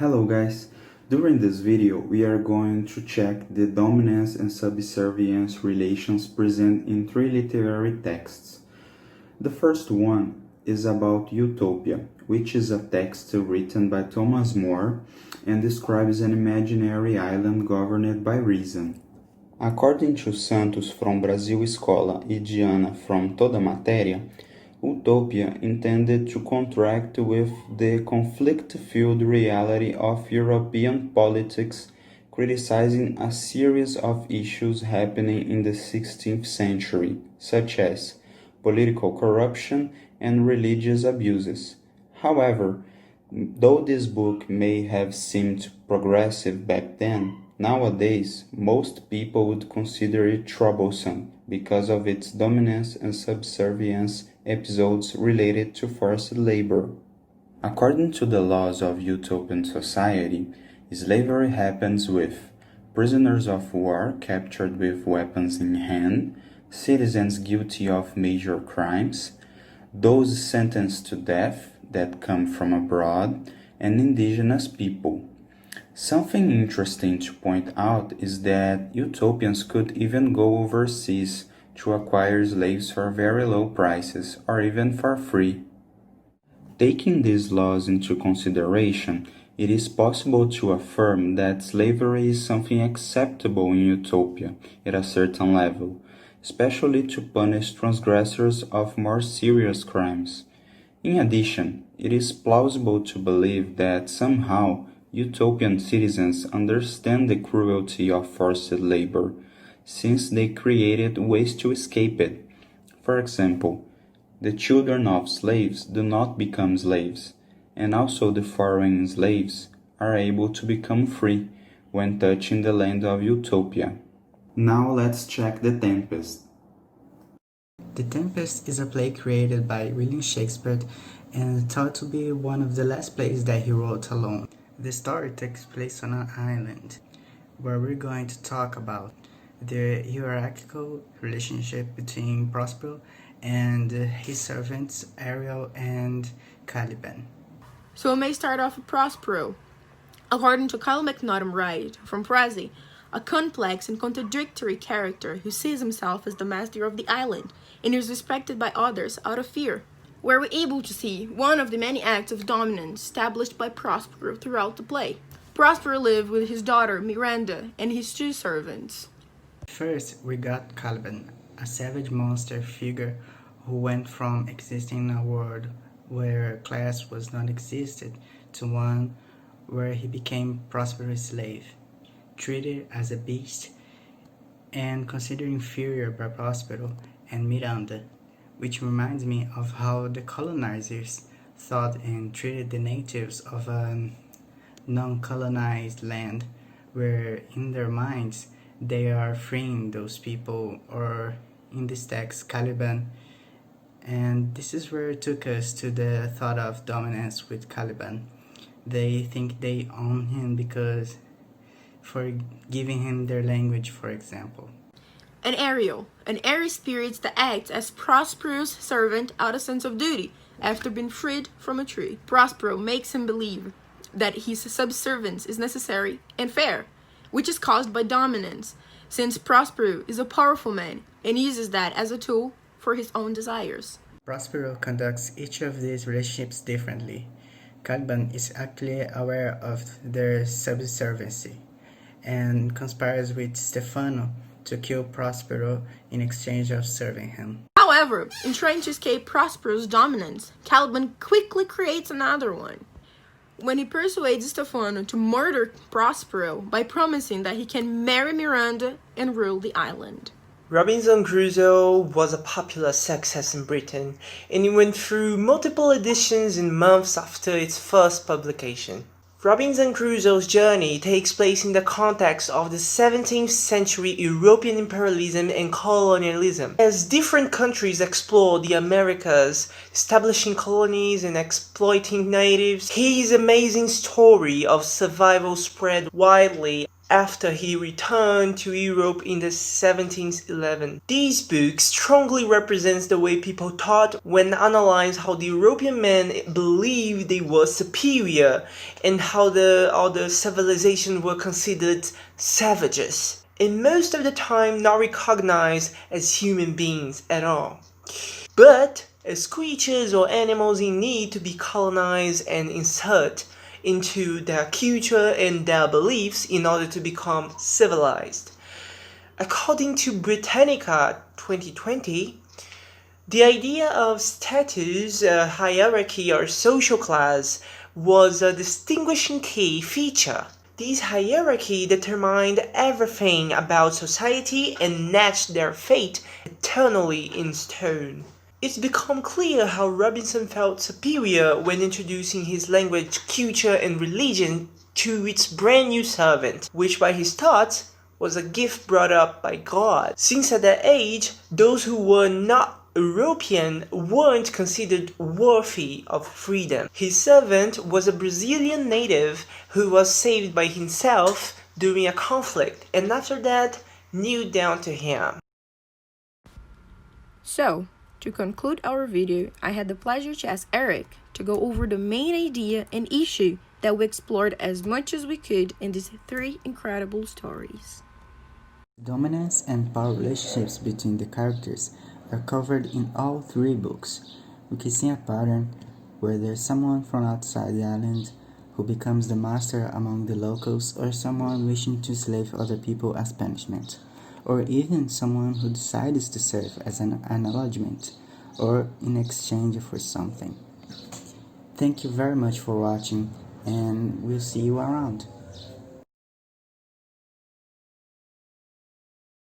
Hello guys, during this video we are going to check the dominance and subservience relations present in three literary texts. The first one is about Utopia, which is a text written by Thomas More and describes an imaginary island governed by reason. According to Santos from Brasil Escola e Diana from Toda Matéria, Utopia intended to contract with the conflict-filled reality of European politics, criticizing a series of issues happening in the 16th century, such as political corruption and religious abuses. However, though this book may have seemed progressive back then, nowadays most people would consider it troublesome because of its dominance and subservience episodes related to forced labor. According to the laws of utopian society, slavery happens with prisoners of war captured with weapons in hand, citizens guilty of major crimes, those sentenced to death that come from abroad, and indigenous people. Something interesting to point out is that utopians could even go overseas to acquire slaves for very low prices or even for free. Taking these laws into consideration, it is possible to affirm that slavery is something acceptable in Utopia at a certain level, especially to punish transgressors of more serious crimes. In addition, it is plausible to believe that somehow utopian citizens understand the cruelty of forced labor, since they created ways to escape it. For example, the children of slaves do not become slaves, and also the foreign slaves are able to become free when touching the land of Utopia. Now let's check The Tempest. The Tempest is a play created by William Shakespeare and thought to be one of the last plays that he wrote alone. The story takes place on an island, where we're going to talk about the hierarchical relationship between Prospero and his servants Ariel and Caliban. So we may start off with Prospero. According to Kyle MacNaughton Wright from Prezi, a complex and contradictory character who sees himself as the master of the island and is respected by others out of fear, where we're able to see one of the many acts of dominance established by Prospero throughout the play. Prospero lived with his daughter Miranda and his two servants. First, we got Caliban, a savage monster figure who went from existing in a world where class was not existed to one where he became Prospero's slave, treated as a beast and considered inferior by Prospero and Miranda, which reminds me of how the colonizers thought and treated the natives of a non-colonized land, where in their minds they are freeing those people, or in this text, Caliban. And this is where it took us to the thought of dominance with Caliban. They think they own him because for giving him their language, for example. And Ariel, an airy spirit that acts as Prospero's servant out of sense of duty after being freed from a tree. Prospero makes him believe that his subservience is necessary and fair, which is caused by dominance, since Prospero is a powerful man and uses that as a tool for his own desires. Prospero conducts each of these relationships differently. Caliban is actually aware of their subserviency and conspires with Stefano to kill Prospero in exchange of serving him. However, in trying to escape Prospero's dominance, Caliban quickly creates another one, when he persuades Stefano to murder Prospero by promising that he can marry Miranda and rule the island. Robinson Crusoe was a popular success in Britain, and it went through multiple editions in months after its first publication. Robinson Crusoe's journey takes place in the context of the 17th century European imperialism and colonialism, as different countries explore the Americas, establishing colonies and exploiting natives. His amazing story of survival spread widely after he returned to Europe in the 1711. These books strongly represents the way people thought when analyzed how the European men believed they were superior and how the other civilizations were considered savages, and most of the time not recognized as human beings at all, but as creatures or animals in need to be colonized and inserted into their culture and their beliefs in order to become civilized. According to Britannica 2020, the idea of status, hierarchy, or social class was a distinguishing key feature. This hierarchy determined everything about society and etched their fate eternally in stone. It's become clear how Robinson felt superior when introducing his language, culture, and religion to its brand new servant, which by his thoughts was a gift brought up by God, since at that age, those who were not European weren't considered worthy of freedom. His servant was a Brazilian native who was saved by himself during a conflict, and after that, kneeled down to him. So, to conclude our video, I had the pleasure to ask Eric to go over the main idea and issue that we explored as much as we could in these 3 incredible stories. Dominance and power relationships between the characters are covered in all 3 books. We can see a pattern where there's someone from outside the island who becomes the master among the locals, or someone wishing to slave other people as punishment, or even someone who decides to serve as an acknowledgement or in exchange for something. Thank you very much for watching, and we'll see you around.